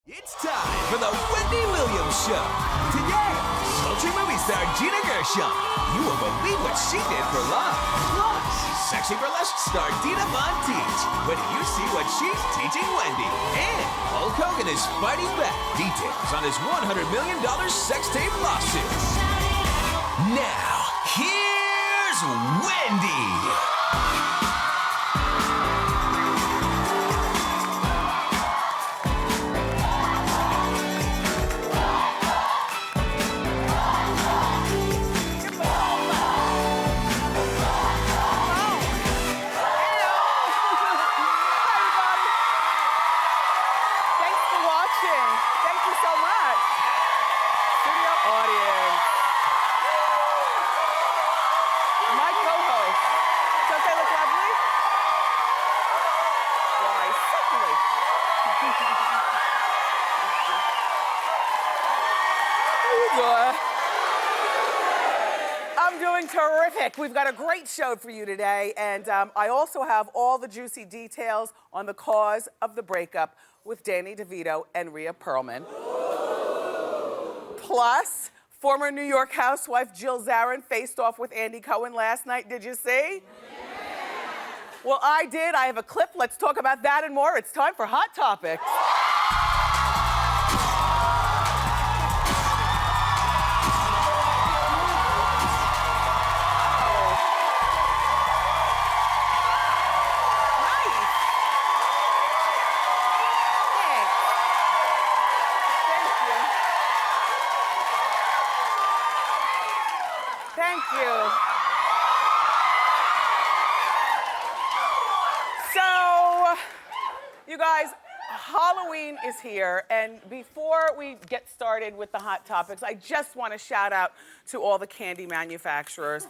It's time for the Wendy Williams Show. Today, sultry movie star Gina Gershon. You won't believe what she did for love. Plus, sexy burlesque star Dita Teese. When you see what she's teaching Wendy. And Hulk Hogan is fighting back. Details on his $100 million sex tape lawsuit. Now, here's Wendy. I'm doing terrific. We've got a great show for you today, and I also have all the juicy details on the cause of the breakup with Danny DeVito and Rhea Perlman. Plus, former New York housewife Jill Zarin faced off with Andy Cohen last night. Did you see? Well, I did. I have a clip. Let's talk about that and more. It's time for Hot Topics. Thank you. So, you guys, Halloween is here, and before we get started with the hot topics, I just want to shout out to all the candy manufacturers.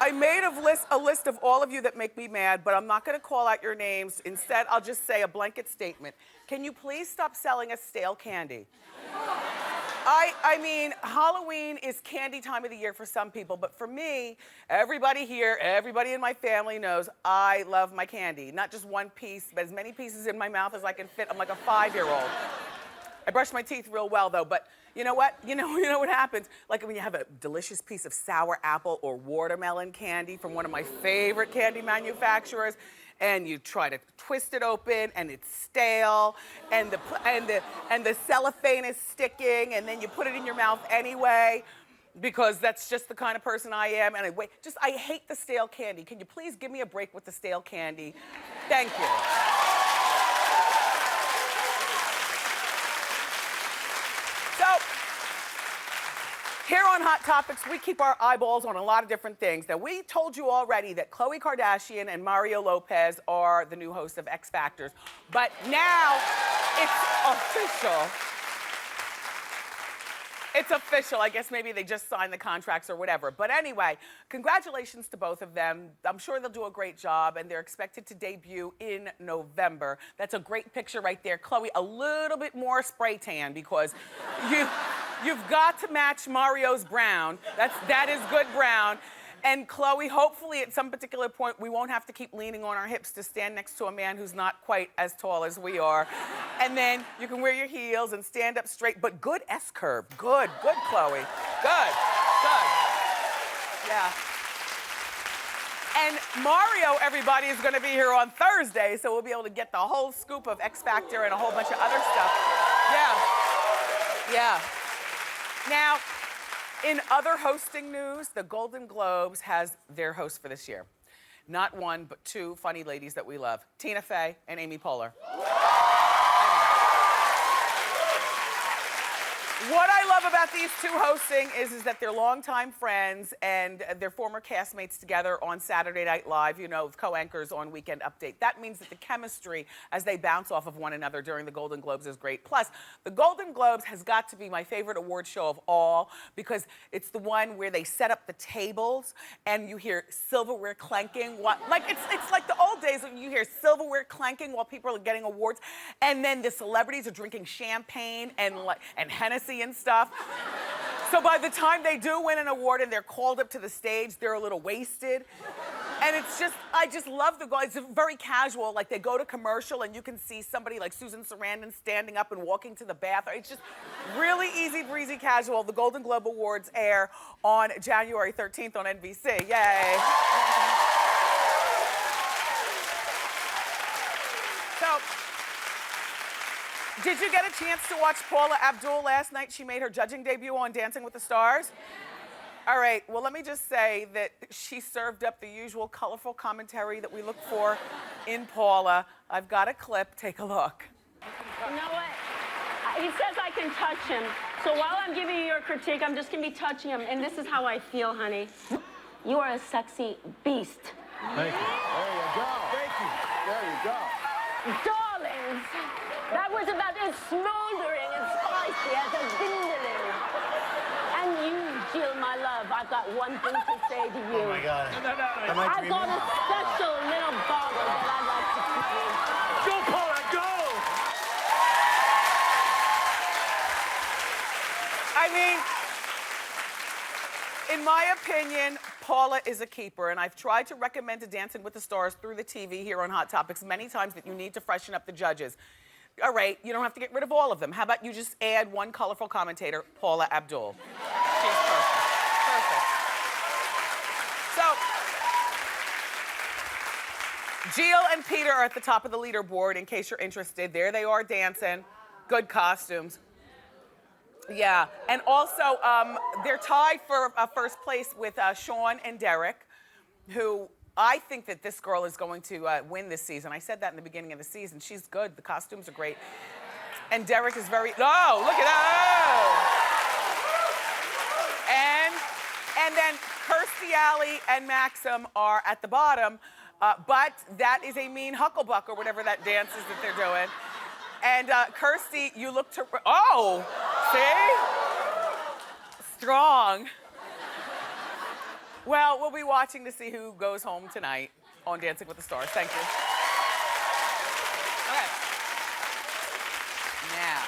I made a list of all of you that make me mad, but I'm not going to call out your names. Instead, I'll just say a blanket statement. Can you please stop selling us stale candy? I mean, Halloween is candy time of the year for some people, but for me, everybody here, everybody in my family knows I love my candy. Not just one piece, but as many pieces in my mouth as I can fit. I'm like a 5-year-old. I brush my teeth real well, though, but you know what? You know what happens? Like when you have a delicious piece of sour apple or watermelon candy from one of my favorite candy manufacturers, and you try to twist it open, and it's stale, and the cellophane is sticking, and then you put it in your mouth anyway, because that's just the kind of person I am. And I hate the stale candy. Can you please give me a break with the stale candy? Thank you. So, here on Hot Topics, we keep our eyeballs on a lot of different things. Now, we told you already that Khloe Kardashian and Mario Lopez are the new hosts of X Factors, but now it's official. It's official. I guess maybe they just signed the contracts or whatever. But anyway, congratulations to both of them. I'm sure they'll do a great job, and they're expected to debut in November. That's a great picture right there. Khloe, a little bit more spray tan because you've got to match Mario's brown. That is good brown. And Khloe, hopefully at some particular point, we won't have to keep leaning on our hips to stand next to a man who's not quite as tall as we are. And then you can wear your heels and stand up straight, but good S-curve. Good, Khloe. Good. Yeah. And Mario, everybody, is gonna be here on Thursday, so we'll be able to get the whole scoop of X Factor and a whole bunch of other stuff. Yeah. Now, in other hosting news, the Golden Globes has their host for this year. Not one, but two funny ladies that we love, Tina Fey and Amy Poehler. What I love about these two hosting is that they're longtime friends and they're former castmates together on Saturday Night Live, you know, co-anchors on Weekend Update. That means that the chemistry as they bounce off of one another during the Golden Globes is great. Plus, the Golden Globes has got to be my favorite award show of all because it's the one where they set up the tables and you hear silverware clanking. It's like the old days when you hear silverware clanking while people are getting awards, and then the celebrities are drinking champagne and Hennessy and stuff. So by the time they do win an award and they're called up to the stage, they're a little wasted. And it's just, I just love the goal. It's very casual. Like they go to commercial and you can see somebody like Susan Sarandon standing up and walking to the bathroom. It's just really easy breezy casual. The Golden Globe Awards air on January 13th on NBC. Yay. So, did you get a chance to watch Paula Abdul last night? She made her judging debut on Dancing with the Stars. All right, well, let me just say that she served up the usual colorful commentary that we look for in Paula. I've got a clip. Take a look. You know what? He says I can touch him. So while I'm giving you your critique, I'm just going to be touching him. And this is how I feel, honey. You are a sexy beast. Thank you. There you go. Thank you. There you go. Darlings, that was about as smoldering and spicy as a vindaloo. And you, Jill, my love, I've got one thing to say to you. Oh, my God. No. I've got a special little bottle that I'd like to keep you. Go, Paula, go! I mean, in my opinion, Paula is a keeper, and I've tried to recommend to Dancing with the Stars through the TV here on Hot Topics many times that you need to freshen up the judges. All right, you don't have to get rid of all of them. How about you just add one colorful commentator, Paula Abdul? She's perfect. Perfect. So, Jill and Peter are at the top of the leaderboard, in case you're interested. There they are dancing. Good costumes. Yeah, and also they're tied for first place with Sean and Derek, who I think that this girl is going to win this season. I said that in the beginning of the season. She's good. The costumes are great. And Derek is very, oh, look at that. And then Kirstie Alley and Maxim are at the bottom, but that is a mean hucklebuck or whatever that dance is that they're doing. And Kirstie, you look to, oh, see? Strong. Well, we'll be watching to see who goes home tonight on Dancing with the Stars. Thank you. Okay. Now,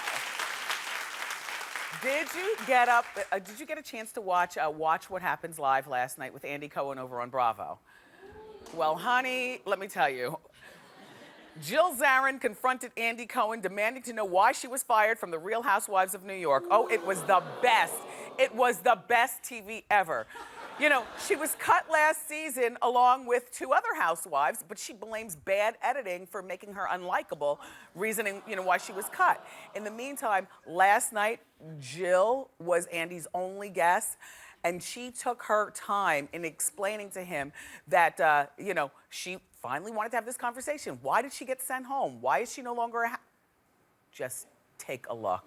did you get a chance to watch Watch What Happens Live last night with Andy Cohen over on Bravo? Well, honey, let me tell you. Jill Zarin confronted Andy Cohen demanding to know why she was fired from The Real Housewives of New York. Oh, it was the best. It was the best TV ever. You know, she was cut last season along with 2 other housewives, but she blames bad editing for making her unlikable, reasoning, you know, why she was cut. In the meantime, last night, Jill was Andy's only guest, and she took her time in explaining to him that, you know, she finally wanted to have this conversation. Why did she get sent home? Why is she no longer a Just take a look.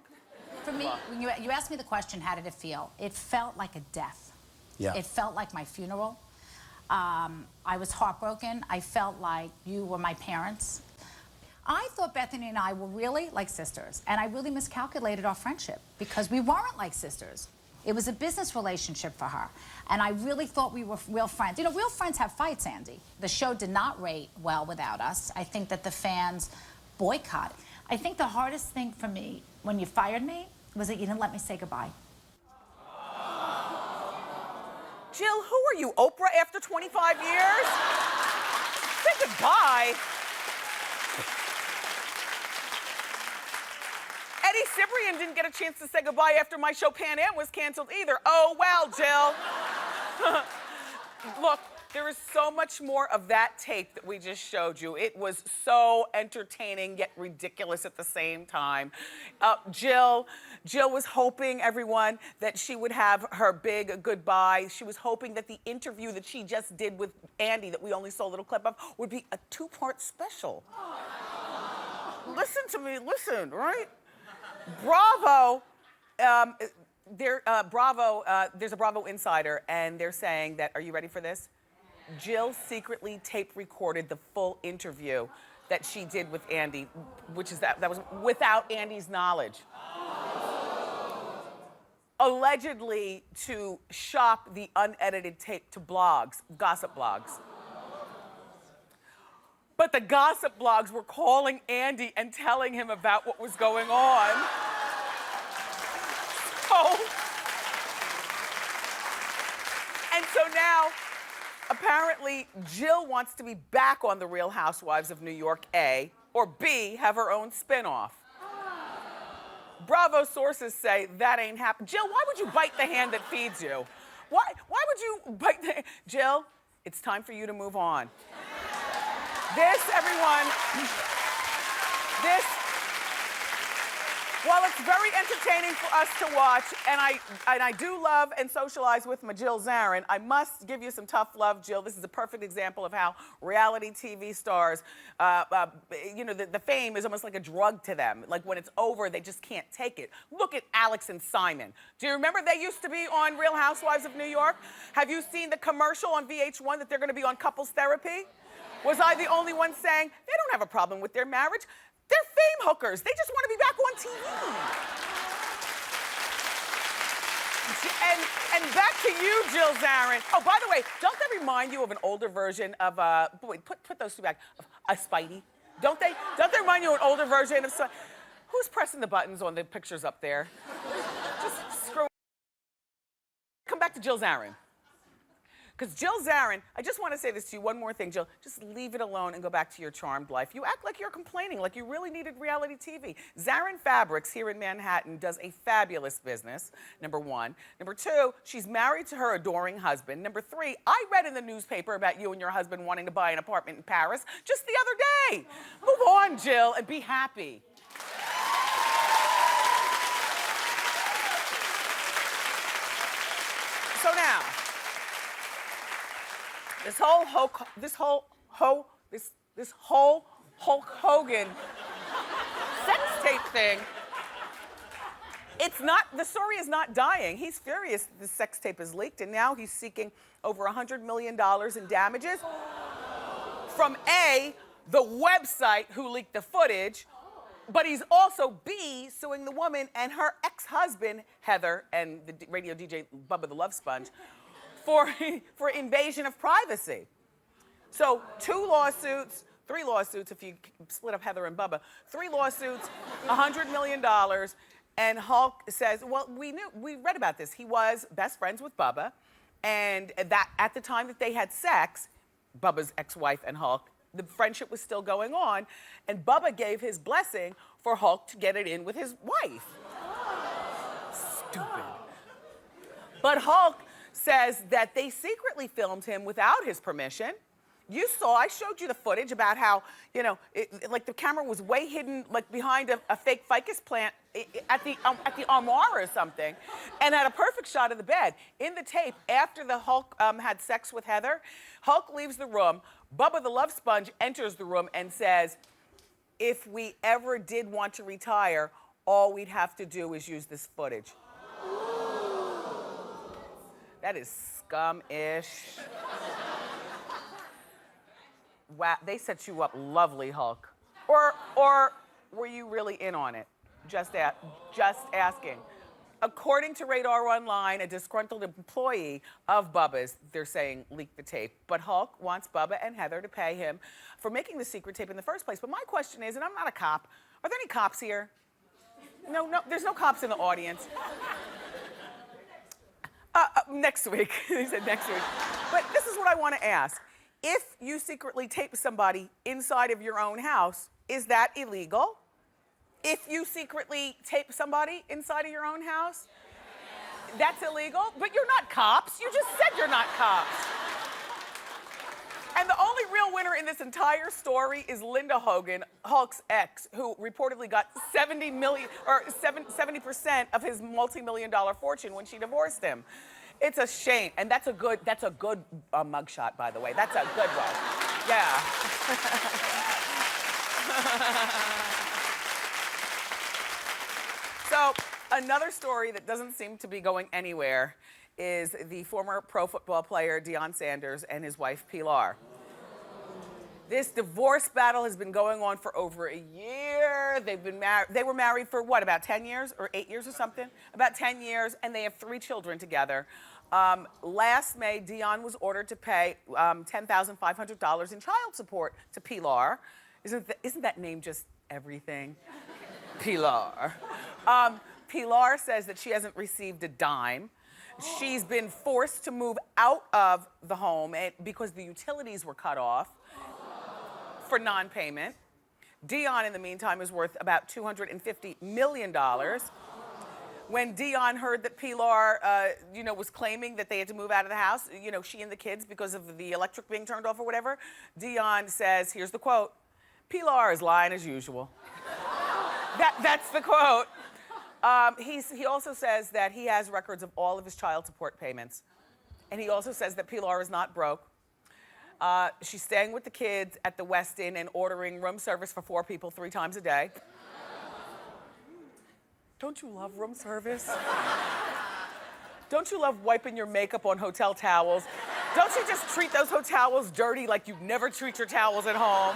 For me, when you asked me the question, how did it feel? It felt like a death. Yeah. It felt like my funeral. I was heartbroken. I felt like you were my parents. I thought Bethany and I were really like sisters, and I really miscalculated our friendship because we weren't like sisters. It was a business relationship for her, and I really thought we were real friends. You know, real friends have fights, Andy. The show did not rate well without us. I think that the fans boycotted. I think the hardest thing for me when you fired me was that you didn't let me say goodbye. Jill, who are you, Oprah after 25 years? Say goodbye. Eddie Cibrian didn't get a chance to say goodbye after my show Pan Am was canceled either. Oh, well, Jill. Look, there is so much more of that tape that we just showed you. It was so entertaining yet ridiculous at the same time. Jill was hoping, everyone, that she would have her big goodbye. She was hoping that the interview that she just did with Andy, that we only saw a little clip of, would be a 2-part special. Listen to me, listen, right? Bravo, there's a Bravo insider, and they're saying that, are you ready for this? Jill secretly tape recorded the full interview that she did with Andy, which is that was without Andy's knowledge. Allegedly to shop the unedited tape to blogs, gossip blogs. But the gossip blogs were calling Andy and telling him about what was going on. And so now, Apparently, Jill wants to be back on The Real Housewives of New York, A, or B, have her own spinoff. Bravo sources say that ain't happening. Jill, why would you bite the hand that feeds you? Why would you bite the... Jill, it's time for you to move on. This, everyone, this, while it's very entertaining for us to watch, and I do love and socialize with my Jill Zarin, I must give you some tough love, Jill. This is a perfect example of how reality TV stars, you know, the fame is almost like a drug to them. Like when it's over, they just can't take it. Look at Alex and Simon. Do you remember they used to be on Real Housewives of New York? Have you seen the commercial on VH1 that they're gonna be on couples therapy? Was I the only one saying, they don't have a problem with their marriage? They're fame hookers. They just want to be back on TV. And back to you, Jill Zarin. Oh, by the way, don't they remind you of an older version of, wait, put those two back, of a Spidey? Don't they remind you of an older version of Spidey? Who's pressing the buttons on the pictures up there? Just screw it. Come back to Jill Zarin. Because Jill Zarin, I just want to say this to you, one more thing, Jill. Just leave it alone and go back to your charmed life. You act like you're complaining, like you really needed reality TV. Zarin Fabrics here in Manhattan does a fabulous business, number one. Number two, she's married to her adoring husband. Number three, I read in the newspaper about you and your husband wanting to buy an apartment in Paris just the other day. Move on, Jill, and be happy. So now, this whole Hulk Hogan sex tape thing, the story is not dying. He's furious the sex tape is leaked, and now he's seeking over $100 million in damages from A, the website who leaked the footage, but he's also B, suing the woman and her ex-husband, Heather, and the radio DJ Bubba the Love Sponge, for invasion of privacy. So 2 lawsuits, 3 lawsuits if you split up Heather and Bubba, 3 lawsuits, $100 million, and Hulk says, well, we read about this. He was best friends with Bubba, and that at the time that they had sex, Bubba's ex-wife and Hulk, the friendship was still going on, and Bubba gave his blessing for Hulk to get it in with his wife. Stupid. But Hulk says that they secretly filmed him without his permission. You saw, I showed you the footage about how, you know, like the camera was way hidden, like behind a fake ficus plant at the armoire or something, and had a perfect shot of the bed. In the tape, after the Hulk had sex with Heather, Hulk leaves the room, Bubba the Love Sponge enters the room and says, if we ever did want to retire, all we'd have to do is use this footage. That is scum-ish. Wow, they set you up lovely, Hulk. Or were you really in on it? Just asking. According to Radar Online, a disgruntled employee of Bubba's, they're saying, leaked the tape. But Hulk wants Bubba and Heather to pay him for making the secret tape in the first place. But my question is, and I'm not a cop, are there any cops here? No, there's no cops in the audience. Next week. He said next week. But this is what I want to ask. If you secretly tape somebody inside of your own house, is that illegal? If you secretly tape somebody inside of your own house, that's illegal? But you're not cops. You just said you're not cops. And the only real winner in this entire story is Linda Hogan, Hulk's ex, who reportedly got 70% of his multi-million-dollar fortune when she divorced him. It's a shame, and that's a good mugshot, by the way. That's a good one. Yeah. So another story that doesn't seem to be going anywhere is the former pro football player Deion Sanders and his wife Pilar. This divorce battle has been going on for over a year. They were married for what, about 10 years or 8 years or something? About 10 years, and they have 3 children together. Last May, Deion was ordered to pay $10,500 in child support to Pilar. Isn't that name just everything? Pilar. Pilar says that she hasn't received a dime. She's been forced to move out of the home because the utilities were cut off for non-payment. Dion, in the meantime, is worth about $250 million. When Dion heard that Pilar, was claiming that they had to move out of the house, she and the kids, because of the electric being turned off or whatever, Dion says, here's the quote, "Pilar is lying as usual." That's the quote. He also says that he has records of all of his child support payments. And he also says that Pilar is not broke. She's staying with the kids at the West Inn and ordering room service for 4 people 3 times a day. Don't you love room service? Don't you love wiping your makeup on hotel towels? Don't you just treat those hotel towels dirty like you never treat your towels at home?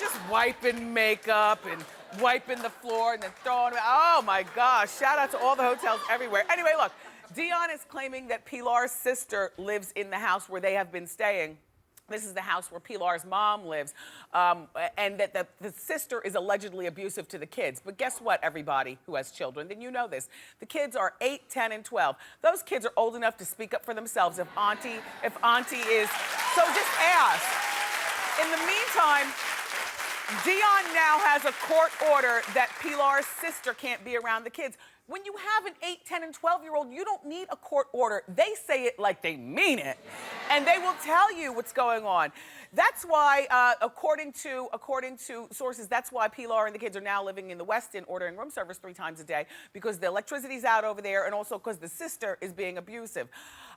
Just wiping makeup and wiping the floor and then throwing it. Oh my gosh, shout out to all the hotels everywhere. Anyway, look, Dion is claiming that Pilar's sister lives in the house where they have been staying. This is the house where Pilar's mom lives, and that the sister is allegedly abusive to the kids. But guess what, everybody who has children, then you know this. The kids are 8, 10, and 12. Those kids are old enough to speak up for themselves if auntie is, so just ask. In the meantime, Dion now has a court order that Pilar's sister can't be around the kids. When you have an 8, 10, and 12-year-old, you don't need a court order. They say it like they mean it. And they will tell you what's going on. That's why, according to sources, that's why Pilar and the kids are now living in the West Inn ordering room service 3 times a day, because the electricity's out over there and also because the sister is being abusive.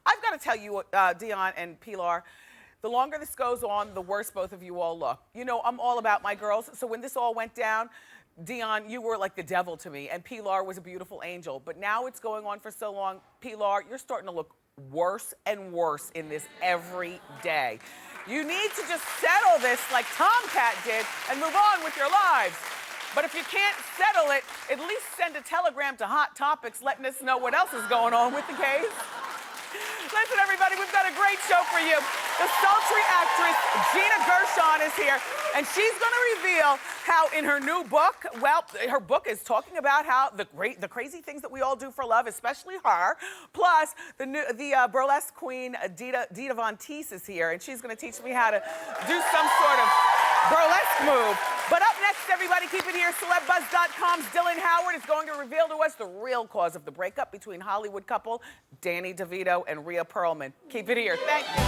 I've got to tell you, Dion and Pilar, the longer this goes on, the worse both of you all look. I'm all about my girls, so when this all went down, Dion, you were like the devil to me, and Pilar was a beautiful angel. But now it's going on for so long. Pilar, you're starting to look worse and worse in this every day. You need to just settle this like Tomcat did and move on with your lives. But if you can't settle it, at least send a telegram to Hot Topics letting us know what else is going on with the case. Listen, everybody, we've got a great show for you. The sultry actress Gina Gershon is here, and she's going to reveal how in her new book, well, her book is talking about how the crazy things that we all do for love, especially her. Plus, the burlesque queen Dita von Teese is here, and she's going to teach me how to do some sort of burlesque move. But up next, everybody, keep it here. CelebBuzz.com's Dylan Howard is going to reveal to us the real cause of the breakup between Hollywood couple Danny DeVito and Rhea Perlman. Keep it here. Thank you.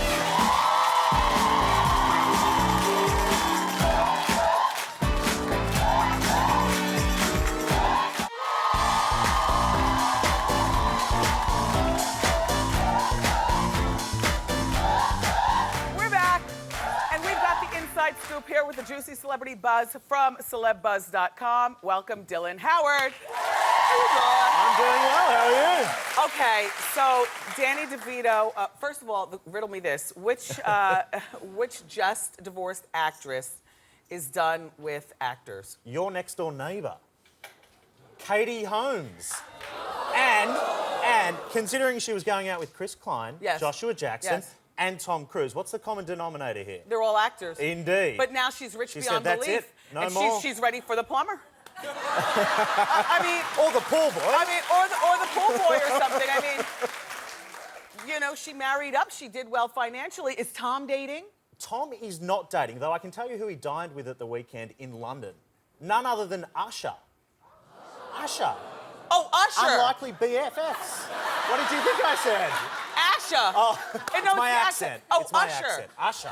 Inside scoop here with the juicy celebrity buzz from CelebBuzz.com. Welcome, Dylan Howard. I'm doing well. How are you? Okay, so Danny DeVito. First of all, riddle me this: which just divorced actress is done with actors? Your next door neighbour, Katie Holmes. And considering she was going out with Chris Klein, yes. Joshua Jackson. Yes. And Tom Cruise. What's the common denominator here? They're all actors. Indeed. But now she's rich beyond said, belief. That's it. No and more. She's ready for the plumber. I mean, or the pool boy. I mean, or the pool boy or something. I mean, she married up. She did well financially. Is Tom dating? Tom is not dating, though I can tell you who he dined with at the weekend in London. None other than Usher. Usher. Oh, Usher. Unlikely BFFs. What did you think I said? Usher. Oh, it's my accent. Oh, it's my Usher. accent. Usher.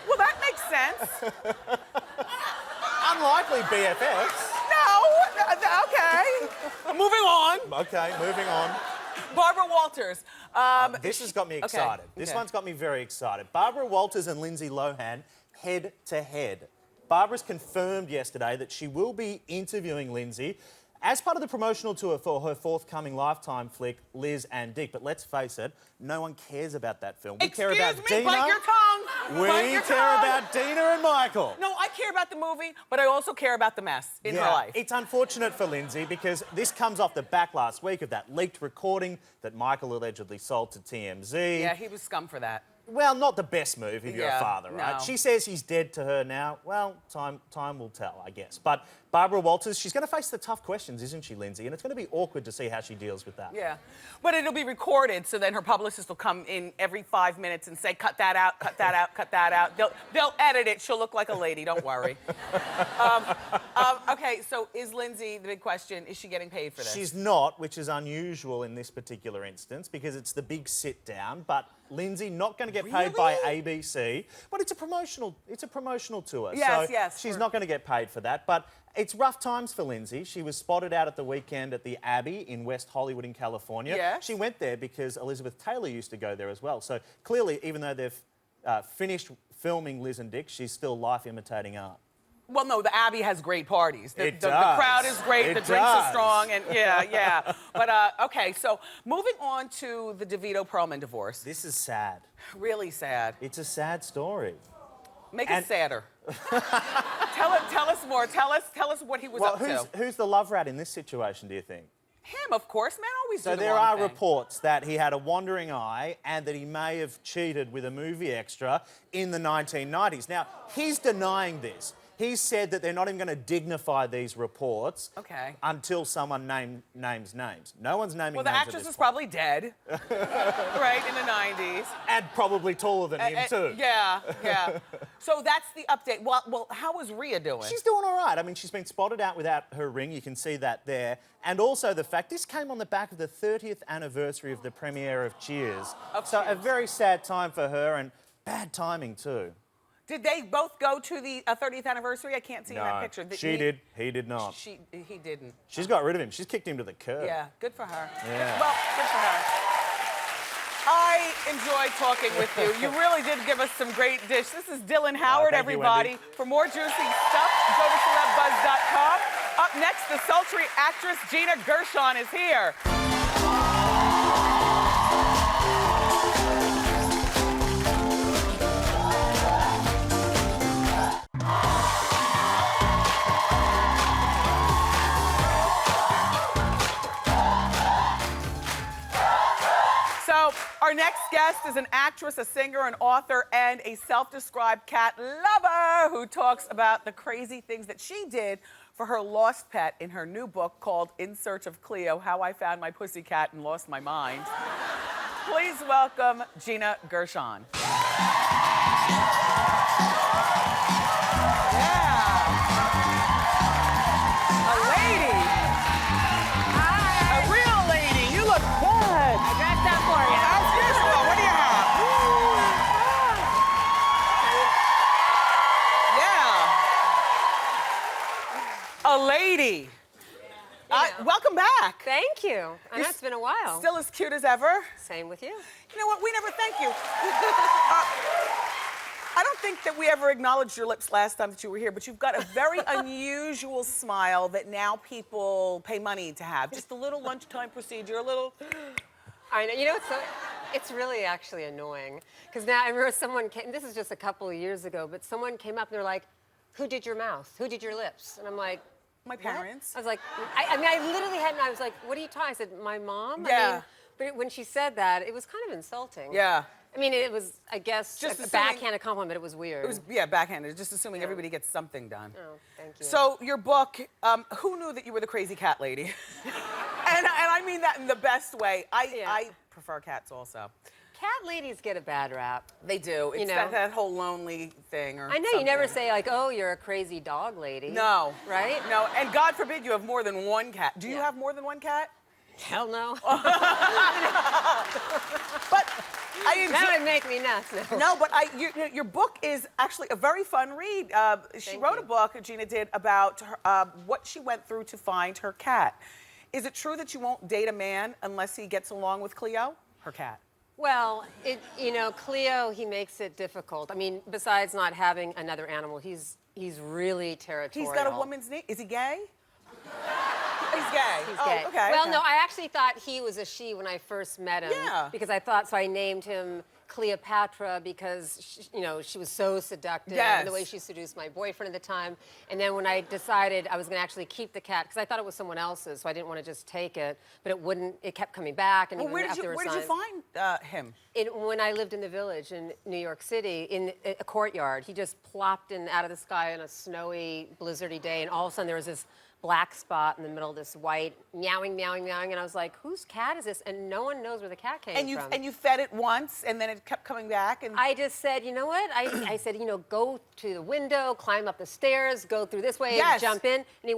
Well, that makes sense. Unlikely BFFs. No. Okay. Moving on. Okay, moving on. Barbara Walters. This has got me excited. Okay. This one's got me very excited. Barbara Walters and Lindsay Lohan head to head. Barbara's confirmed yesterday that she will be interviewing Lindsay as part of the promotional tour for her forthcoming Lifetime flick, Liz and Dick. But let's face it, no one cares about that film. We care about Dina. Bite your tongue. We care about Dina and Michael. No, I care about the movie, but I also care about the mess in her life. It's unfortunate for Lindsay because this comes off the back last week of that leaked recording that Michael allegedly sold to TMZ. Yeah, he was scum for that. Well, not the best move if you're a father, right? No. She says he's dead to her now. Well, time will tell, I guess. But Barbara Walters, she's going to face the tough questions, isn't she, Lindsay? And it's going to be awkward to see how she deals with that. Yeah, but it'll be recorded, so then her publicist will come in every 5 minutes and say, cut that out, cut that out, cut that out. They'll edit it. She'll look like a lady, don't worry. Okay, so is Lindsay, the big question, is she getting paid for this? She's not, which is unusual in this particular instance because it's the big sit down, but Lindsay not going to get paid by ABC, but it's a promotional tour. Yes, so yes. She's not going to get paid for that, but it's rough times for Lindsay. She was spotted out at the weekend at the Abbey in West Hollywood in California. Yes. She went there because Elizabeth Taylor used to go there as well. So clearly, even though they've finished filming Liz and Dick, she's still life imitating art. Well, no, the Abbey has great parties. The It does. crowd is great. It the drinks are does. strong, and yeah. But okay, so moving on to the DeVito Perlman divorce. This is sad. Really sad. It's a sad story. Make it sadder. tell us more. Tell us what he was up to. Who's the love rat in this situation, do you think? Him, of course. Men always do So the there wrong are thing. reports that he had a wandering eye and that he may have cheated with a movie extra in the 1990s. Now, he's denying this. He said that they're not even going to dignify these reports until someone names names. No one's naming names. Well, the actress is probably dead, right, in the 90s. And probably taller than him, too. Yeah. So that's the update. Well, how is Rhea doing? She's doing all right. I mean, she's been spotted out without her ring. You can see that there. And also the fact this came on the back of the 30th anniversary of the premiere of Cheers. So a very sad time for her and bad timing, too. Did they both go to the 30th anniversary? I can't see in that picture. She did. He did not. He didn't. She's got rid of him. She's kicked him to the curb. Yeah, good for her. Yeah. Well, good for her. I enjoyed talking with you. You really did give us some great dish. This is Dylan Howard, thank you, everybody. Wendy. For more juicy stuff, go to celebbuzz.com. Up next, the sultry actress Gina Gershon is here. So, our next guest is an actress, a singer, an author, and a self-described cat lover who talks about the crazy things that she did for her lost pet in her new book called In Search of Cleo, How I Found My Pussycat and Lost My Mind. Please welcome Gina Gershon. A lady. Hi. A real lady. You look good. I dressed up for you. As usual. What do you have? Yeah. A lady. Welcome back. Thank you. I know it's been a while. Still as cute as ever. Same with you. You know what? We never thank you. I don't think that we ever acknowledged your lips last time that you were here, but you've got a very unusual smile that now people pay money to have. Just a little lunchtime procedure, a little... I know. You know, it's really actually annoying. Because now I remember someone came, this is just a couple of years ago, but someone came up and they're like, who did your mouth? Who did your lips? And I'm like, my parents. What? I was like, I mean, I literally hadn't, I was like, what are you talking? I said, my mom? Yeah. I mean, but when she said that, it was kind of insulting. Yeah. I mean, it was, I guess, Just a backhanded compliment, but it was weird. It was, backhanded, just assuming everybody gets something done. Oh, thank you. So, your book, who knew that you were the crazy cat lady? and I mean that in the best way. I prefer cats also. Cat ladies get a bad rap. They do. It's that whole lonely thing or I know, you never say like, oh, you're a crazy dog lady. No. Right? No, and God forbid you have more than one cat. Do you have more than one cat? Hell no. But I enjoy... That would make me nuts now. No, but your book is actually a very fun read. She wrote a book, Gina did, about her, what she went through to find her cat. Is it true that you won't date a man unless he gets along with Cleo, her cat? Well, you know, Cleo, he makes it difficult. I mean, besides not having another animal, he's really territorial. He's got a woman's name. Is he gay? He's gay. He's Oh, gay. okay, Well, okay. no, I actually thought he was a she when I first met him. Yeah. Because I thought, so I named him Cleopatra because, she was so seductive. Yes. And the way she seduced my boyfriend at the time. And then when I decided I was going to actually keep the cat, because I thought it was someone else's, so I didn't want to just take it. But it kept coming back. And Well, even where did after you find him? When I lived in the Village in New York City, in a courtyard, he just plopped in out of the sky on a snowy, blizzardy day, and all of a sudden there was this black spot in the middle of this white meowing, meowing, meowing, and I was like, whose cat is this? And no one knows where the cat came from. And you fed it once, and then it kept coming back. And I just said, you know what? I said, go to the window, climb up the stairs, go through this way, Yes. jump in, and he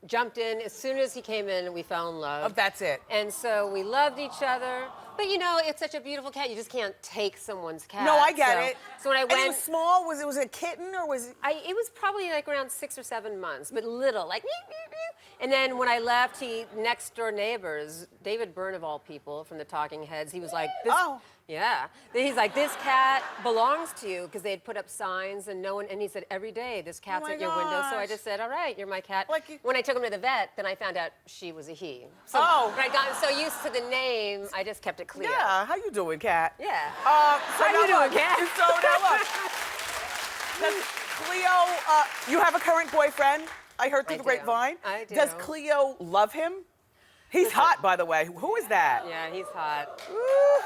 jumped in. As soon as he came in, we fell in love. Oh, that's it. And so we loved each other. But it's such a beautiful cat. You just can't take someone's cat. No, I get it. So when I And it went, was small. Was it a kitten or was it? it was probably like around 6 or 7 months, but little, like. And then when I left, next door neighbors, David Byrne of all people from the Talking Heads, he was like, Oh. Yeah. He's like, this cat belongs to you, because they had put up signs and and he said, every day this cat's my at your window. So I gosh. just said, all right, you're my cat. Like when I took him to the vet, then I found out she was a he. So Oh. when I got so used to the name, I just kept it Cleo. Yeah. How you doing, Cat? Yeah. So How now you doing, look, Cat? So now look. Does Cleo, you have a current boyfriend? I heard through I the do. grapevine. I do. Does Cleo love him? He's hot, by the way. Who is that? Yeah, he's hot. Ooh.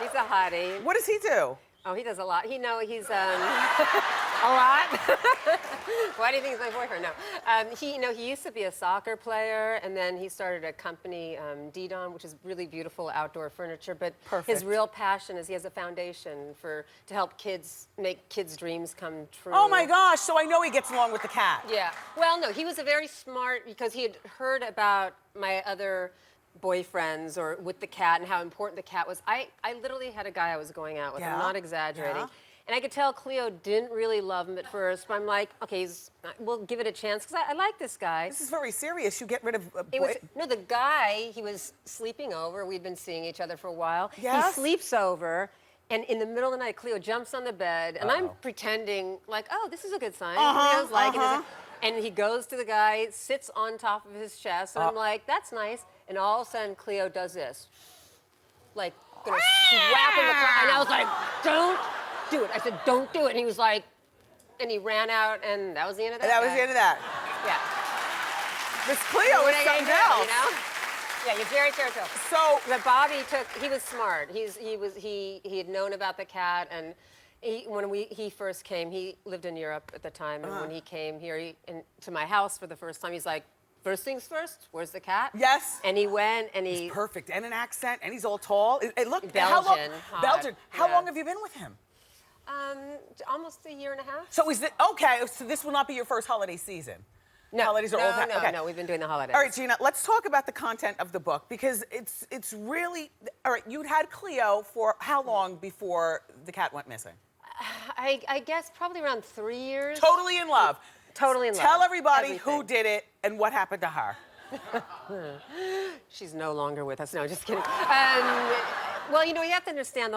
He's a hottie. What does he do? Oh, he does a lot. He's a lot. Why do you think he's my boyfriend? No, he used to be a soccer player, and then he started a company, Dita, which is really beautiful outdoor furniture. But Perfect. his real passion is he has a foundation to help make kids' dreams come true. Oh my gosh! So I know he gets along with the cat. Yeah. Well, no, he was a very smart, because he had heard about my other boyfriends or with the cat and how important the cat was. I literally had a guy I was going out with. Yeah? I'm not exaggerating. Yeah. And I could tell Cleo didn't really love him at first, but I'm like, okay, we'll give it a chance, because I like this guy. This is very serious. You get rid of a It boy. was, no, the guy, he was sleeping over. We'd been seeing each other for a while. Yes? He sleeps over, and in the middle of the night, Cleo jumps on the bed, and I'm pretending like, oh, this is a good sign. Cleo's liking it. And he goes to the guy, sits on top of his chest, and I'm like, that's nice. And all of a sudden, Cleo does this. Like, gonna swap him across. And I was like, don't do it. I said, don't do it. And he was like, and he ran out, and that was the end of that. And that was guy. the end of that. Yeah. This Cleo is something else. Yeah, he's very territorial. So, But Bobby he was smart. He had known about the cat, and when he first came, he lived in Europe at the time, and when he came here to my house for the first time, he's like, first things first, where's the cat? Yes. And he went, and he's perfect, and an accent, and he's all tall. Look, Belgian, how long, hot, Belgian. How yeah. long have you been with him? Almost a year and a half. So okay? So this will not be your first holiday season. No, holidays are all okay. no, we've been doing the holidays. All right, Gina, let's talk about the content of the book, because it's really all right. You'd had Cleo for how long before the cat went missing? I guess probably around 3 years. Totally in love. Totally in love. Tell everybody who Everything. did it and what happened to her. She's no longer with us. No, just kidding. Well, you have to understand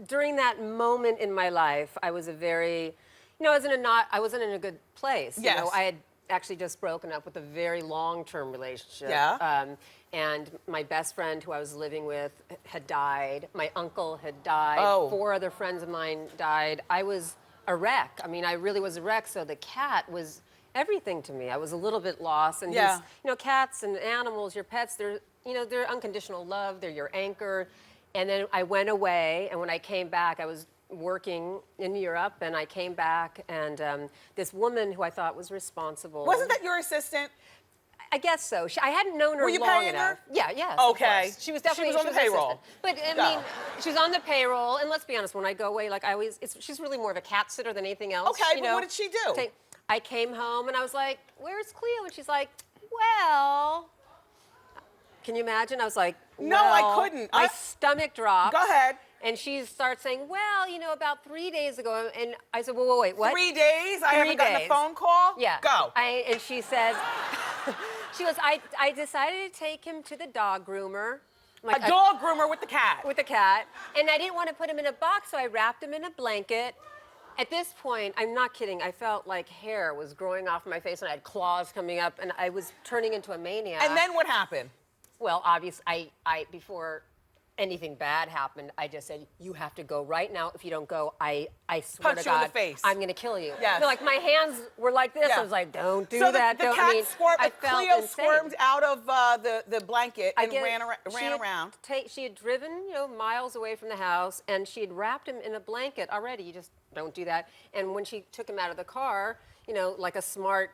during that moment in my life, I was I wasn't in a good place. Yes. I had actually just broken up with a very long-term relationship. Yeah. And my best friend who I was living with had died. My uncle had died. Oh. 4 other friends of mine died. I was a wreck. I mean, I really was a wreck. So the cat was everything to me. I was a little bit lost. And Yeah. cats and animals, your pets, they're unconditional love. They're your anchor. And then I went away, and when I came back, I was working in Europe, and I came back, and this woman who I thought was responsible. Wasn't that your assistant? I guess so. I hadn't known her Were you long paying enough. her? Yeah, yes. Okay. Of course. She was definitely on the payroll. assistant. But I mean, she was on the payroll, and let's be honest, when I go away, she's really more of a cat sitter than anything else. Okay, but what did she do? I came home, and I was like, "Where's Cleo?" And she's like, "Well." Can you imagine? I was like, No, I couldn't. My stomach dropped. Go ahead. And she starts saying, well, about 3 days ago. And I said, wait, what? 3 days? I haven't gotten a days. phone call? Yeah. Go. And she says, I decided to take him to the dog groomer. A dog groomer with the cat. With the cat. And I didn't want to put him in a box, so I wrapped him in a blanket. At this point, I'm not kidding, I felt like hair was growing off my face and I had claws coming up and I was turning into a maniac. And then what happened? Well, obviously, I before anything bad happened, I just said, you have to go right now. If you don't go, I swear Punch to you in God, the face. I'm going to kill you. Yes. No, like my hands were like this. Yeah. I was like, don't do so that. the don't. cat I mean, squirmed, I felt Cleo insane. squirmed out of the blanket and she ran had around. She had driven, miles away from the house, and she had wrapped him in a blanket already. You just don't do that. And when she took him out of the car, like a smart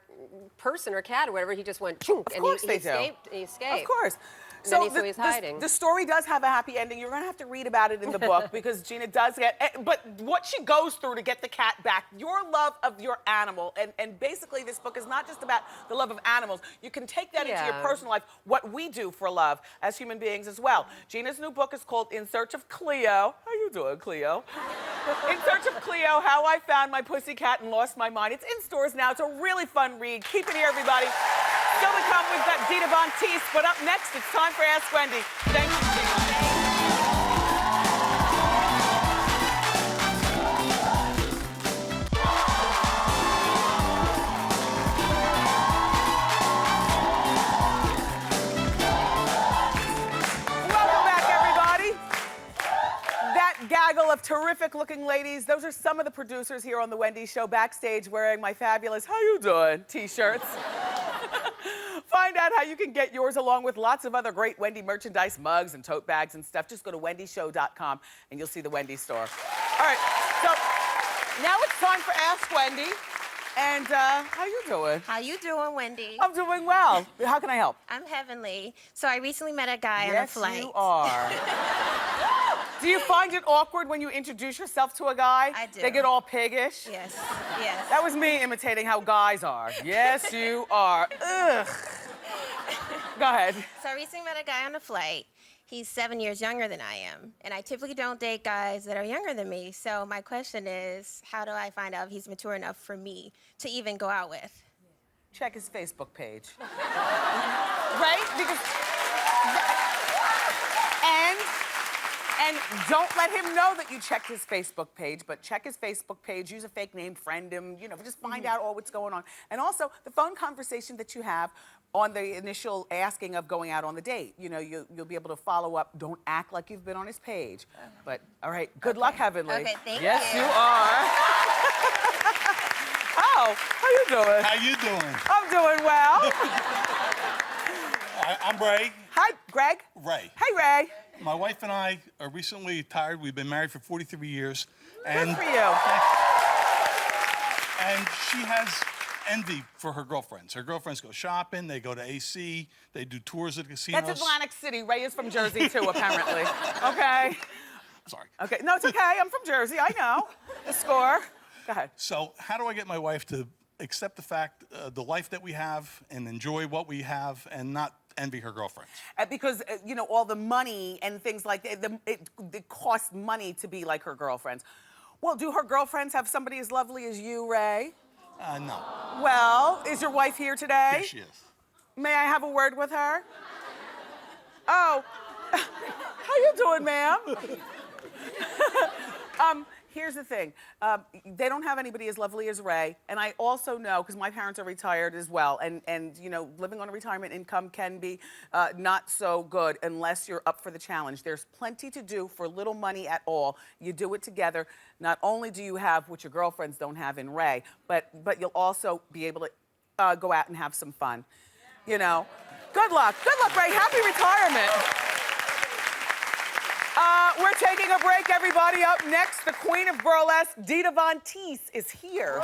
person or cat or whatever, he just went chunk, Of course he escaped. He escaped. Of course. So he's hiding. The story does have a happy ending. You're going to have to read about it in the book because Gina does but what she goes through to get the cat back, your love of your animal, and basically this book is not just about the love of animals. You can take that into your personal life, what we do for love as human beings as well. Gina's new book is called In Search of Cleo. How you doing, Cleo? In Search of Cleo, How I Found My Pussycat and Lost My Mind. It's in stores now. It's a really fun read. Keep it here, everybody. Still to come, we've got Dita Teese, but up next, it's time for Ask Wendy. Thank you, Gina. Welcome back, everybody. That gaggle of terrific-looking ladies, those are some of the producers here on The Wendy Show backstage wearing my fabulous "How you doing" t-shirts. Find out how you can get yours along with lots of other great Wendy merchandise, mugs and tote bags and stuff. Just go to wendyshow.com and you'll see the Wendy store. All right, so now it's time for Ask Wendy. And how you doing? How you doing, Wendy? I'm doing well. How can I help? I'm heavenly. So I recently met a guy on a flight. Yes, you are. Do you find it awkward when you introduce yourself to a guy? I do. They get all piggish? Yes, yes. That was me imitating how guys are. Yes, you are. Ugh. Go ahead. So I recently met a guy on a flight. He's 7 years younger than I am. And I typically don't date guys that are younger than me. So my question is, how do I find out if he's mature enough for me to even go out with? Check his Facebook page. Right? Because... And don't let him know that you checked his Facebook page, but check his Facebook page, use a fake name, friend him, just find out all what's going on. And also, the phone conversation that you have on the initial asking of going out on the date. You'll be able to follow up. Don't act like you've been on his page. But, all right, good luck, Heavenly. Okay, thank yes, you. you are. Oh, how you doing? How you doing? I'm doing well. I'm Ray. Hi, Greg. Ray. Hey, Ray. My wife and I are recently retired. We've been married for 43 years. Good for you. And she has envy for her girlfriends. Her girlfriends go shopping, they go to AC, they do tours at casinos. That's Atlantic City. Ray is from Jersey, too, apparently. Okay. Sorry. Okay. No, it's okay. I'm from Jersey. I know. The score. Go ahead. So how do I get my wife to accept the fact, the life that we have and enjoy what we have and not envy her girlfriends? Because, all the money and things like that, it costs money to be like her girlfriends. Well, do her girlfriends have somebody as lovely as you, Ray? No. Well, is your wife here today? Yes, she is. May I have a word with her? Oh. How you doing, ma'am? Here's the thing. They don't have anybody as lovely as Ray. And I also know, because my parents are retired as well, and living on a retirement income can be not so good unless you're up for the challenge. There's plenty to do for little money at all. You do it together. Not only do you have what your girlfriends don't have in Ray, but you'll also be able to go out and have some fun. Good luck. Good luck, Ray. Happy retirement. We're taking a break, everybody. Up next, the queen of burlesque, Dita Teese, is here.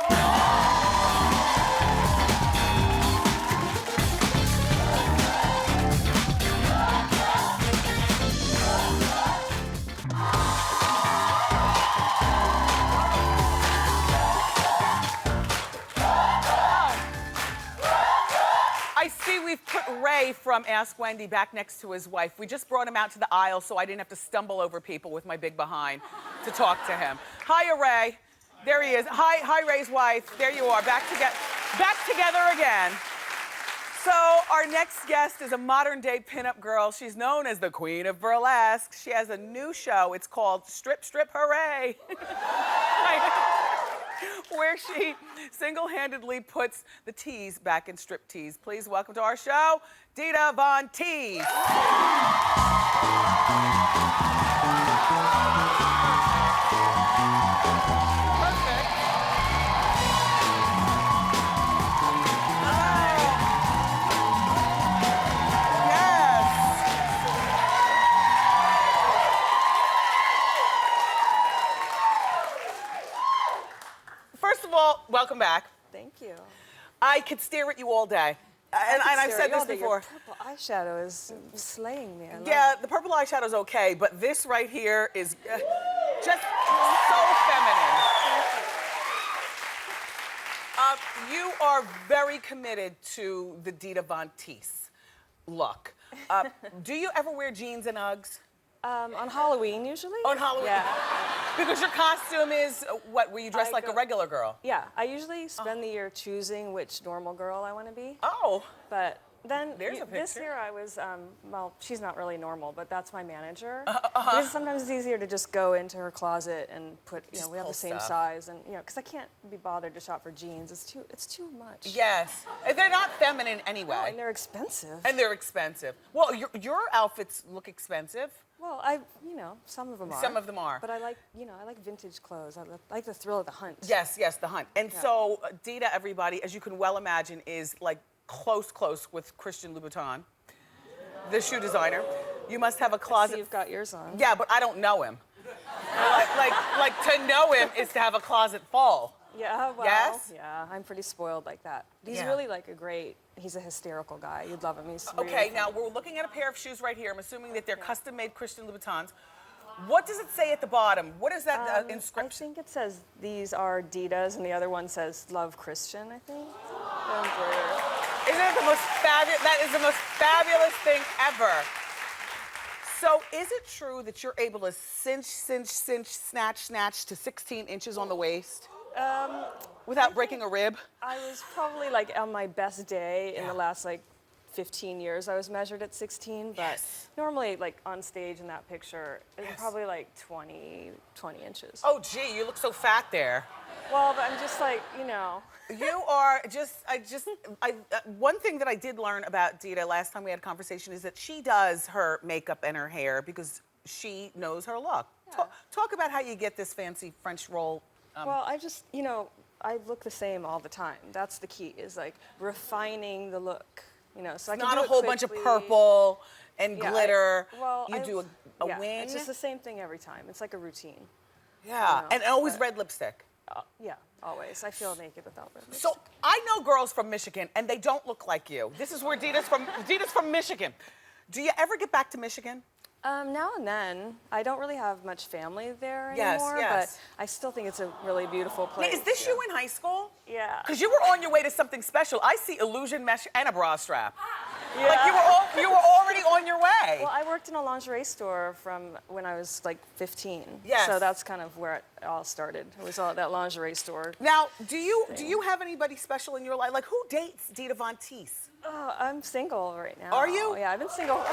I see we've put Ray from Ask Wendy back next to his wife. We just brought him out to the aisle so I didn't have to stumble over people with my big behind to talk to him. Hiya, Ray. There he is. Hi, Ray's wife. There you are, back together again. So our next guest is a modern-day pinup girl. She's known as the queen of burlesque. She has a new show. It's called Strip, Strip, Hooray. where she single-handedly puts the Teese back in striptease. Please welcome to our show, Dita Von Teese. Perfect. First of all, welcome back. Thank you. I could stare at you all day. And I've said this before. Your purple eyeshadow is slaying me. I love Yeah, it. the purple eyeshadow's okay, but this right here is just so feminine. You are very committed to the Dita Von Teese look. Do you ever wear jeans and Uggs? On Halloween, usually. On Halloween? Yeah. Because your costume is, what, were you dressed like a regular girl? Yeah, I usually spend the year choosing which normal girl I want to be. Oh. But then There's a this picture. year I was, well, she's not really normal, but that's my manager. Because sometimes it's easier to just go into her closet and put, you know, we have pull the same stuff. size, and you know, because I can't be bothered to shop for jeans. It's too much. Yes. And they're not feminine anyway. Oh, and they're expensive. And they're expensive. Well, your outfits look expensive. Well, you know, some of them are. Some of them are. But I like, you know, I like vintage clothes. I like the thrill of the hunt. Yes, the hunt. And so Dita, everybody, as you can well imagine, is like close with Christian Louboutin, the shoe designer. You must have a I closet. see you've got yours on. Yeah, but I don't know him. like to know him is to have a closet full. Yeah, well, Yes? yeah, I'm pretty spoiled like that. He's Yeah. really like he's a hysterical guy. You'd love him. He's really Okay, funny. now we're looking at a pair of shoes right here. I'm assuming that they're custom-made Christian Louboutins. What does it say at the bottom? What is that I inscription? think it says these are Ditas, and the other one says Love Christian, I think. Isn't it the most fabulous? That is the most fabulous thing ever. So, is it true that you're able to cinch, snatch to 16 inches on the waist without breaking a rib? I was probably like on my best day in the last like 15 years. I was measured at 16, but normally like on stage in that picture, it's probably like 20 inches. Oh, gee, you look so fat there. Well, but I'm just like, you know. You are one thing that I did learn about Dita last time we had a conversation is that she does her makeup and her hair because she knows her look. Yeah. Talk about how you get this fancy French roll. Well, I just, you know, I look the same all the time. That's the key, is like refining the look. You know, so I can Not do a it whole bunch of quickly. purple and Yeah, glitter. well, you do a yeah, wing. It's just the same thing every time. It's like a routine. Yeah, you know, and always but- red lipstick. Yeah, always. I feel naked without red lipstick. So I know girls from Michigan, and they don't look like you. This is where Dita's from. Dita's from Michigan. Do you ever get back to Michigan? Now and then. I don't really have much family there Yes, anymore, yes. but I still think it's a really beautiful Now, place. is this you in high school? Yeah. Because you were on your way to something special. I see illusion mesh and a bra strap. Yeah. Like you were already on your way. Well, I worked in a lingerie store from when I was like 15. Yes. So that's kind of where it all started. It was all that lingerie store. Now, do you have anybody special in your life? Like, who dates Dita Von Teese? Oh, I'm single right now. Are you? Yeah, I've been single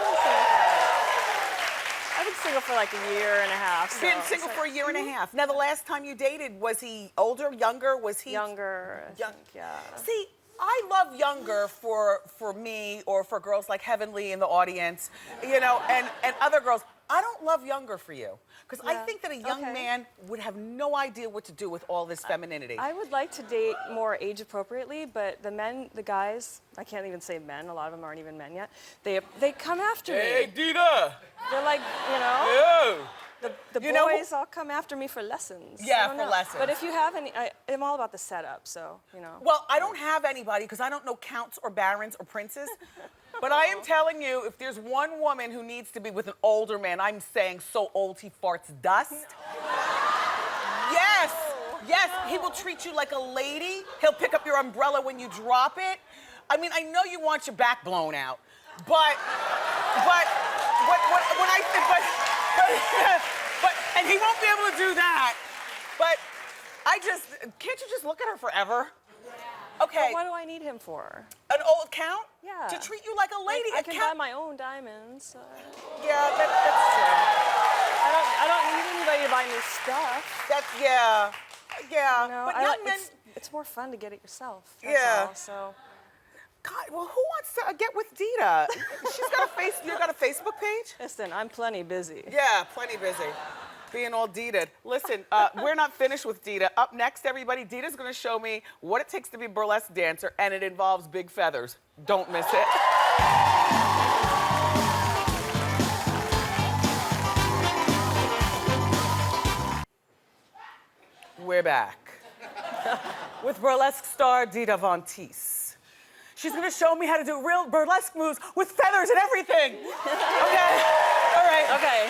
for like a year and a half. So Been single for a year and a half. Now, the last time you dated, was he older, younger? Was he Younger, I think, yeah. See, I love younger for me or for girls like Heavenly in the audience, you know, and other girls. I don't love younger for you because I Yeah, think that a young okay. man would have no idea what to do with all this femininity. I would like to date more age appropriately, but the guys, I can't even say men, a lot of them aren't even men yet, they come after Hey, me. Dita! They're like, you know, Oh! the You know who- boys all come after me for lessons. Yeah, I don't for know. lessons. But if you have any, I'm all about the setup, so, you know. Well, I don't have anybody because I don't know counts or barons or princes. But I am telling you, if there's one woman who needs to be with an older man, I'm saying so old he farts dust. Yes, yes, he will treat you like a lady. He'll pick up your umbrella when you drop it. I mean, I know you want your back blown out, but and he won't be able to do that. But can't you just look at her forever? Okay. But what do I need him for? An old count? Yeah. To treat you like a lady. I A can count- buy my own diamonds. Yeah, that's true. I don't need anybody to buy me stuff. Yeah. Yeah, No, but I young like- men. It's more fun to get it yourself. That's Yeah. all, so. God, well, who wants to get with Dita? She's got you got a Facebook page? Listen, I'm plenty busy. Yeah, plenty busy. Being all Dita. Listen, we're not finished with Dita. Up next, everybody, Dita's gonna show me what it takes to be a burlesque dancer, and it involves big feathers. Don't miss it. We're back with burlesque star Dita Von Teese. She's gonna show me how to do real burlesque moves with feathers and everything. Okay? All right. Okay.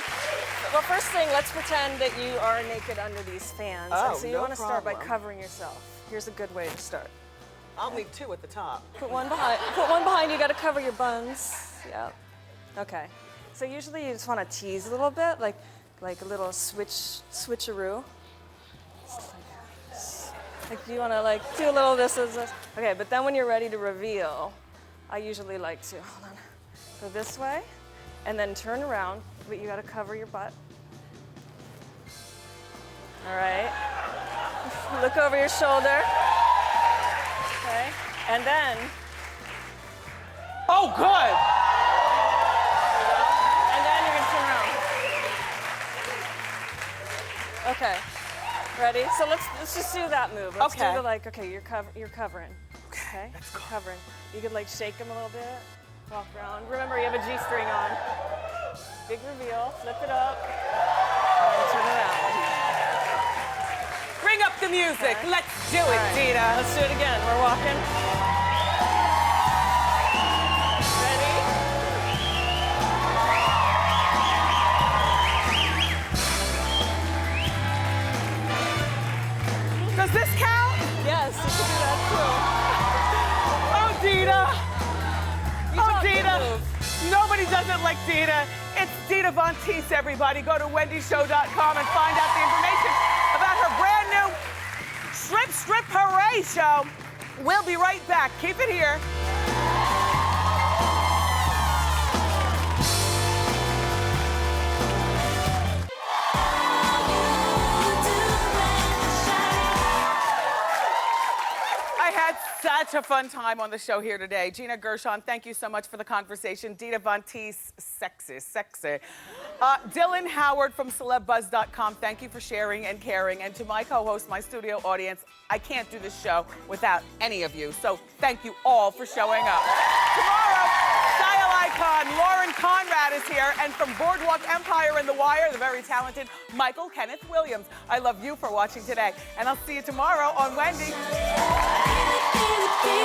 Well, first thing, let's pretend that you are naked under these fans. Oh, And so you no want to start by problem. covering yourself. Here's a good way to start. I'll leave two at the top. Put one behind. Put one behind. You got to cover your buns. Yeah. Okay. So usually you just want to tease a little bit, like a little switcheroo. Like you want to do a little of this. Okay, but then when you're ready to reveal, I usually like to go this way, and then turn around. But you got to cover your butt. All right. Look over your shoulder. Okay. And then. Oh, good. And then you're gonna turn around. Okay. Ready? So let's just do that move. Let's Okay. do the okay, you're covering. Okay. You're covering. You could shake them a little bit, walk around. Remember, you have a G-string on. Big reveal. Flip it up. And turn around. Bring up the music. Okay. Let's do it, All right. Dita. Let's do it again. We're walking. Ready? Does this count? Yes, you can do that Oh, Dita. too. You Oh, talk, good Dita. move. Nobody does it like Dita. It's Dita Von Teese, everybody. Go to wendyshow.com and find out the information about her brand new Strip Hooray show. We'll be right back. Keep it here. I had such a fun time on the show here today. Gina Gershon, thank you so much for the conversation. Dita Von Teese, sexy. Dylan Howard from CelebBuzz.com, thank you for sharing and caring. And to my co-host, my studio audience, I can't do this show without any of you. So thank you all for showing up. Tomorrow, style icon Lauren Conrad is here. And from Boardwalk Empire and The Wire, the very talented Michael Kenneth Williams. I love you for watching today. And I'll see you tomorrow on Wendy. Feel it,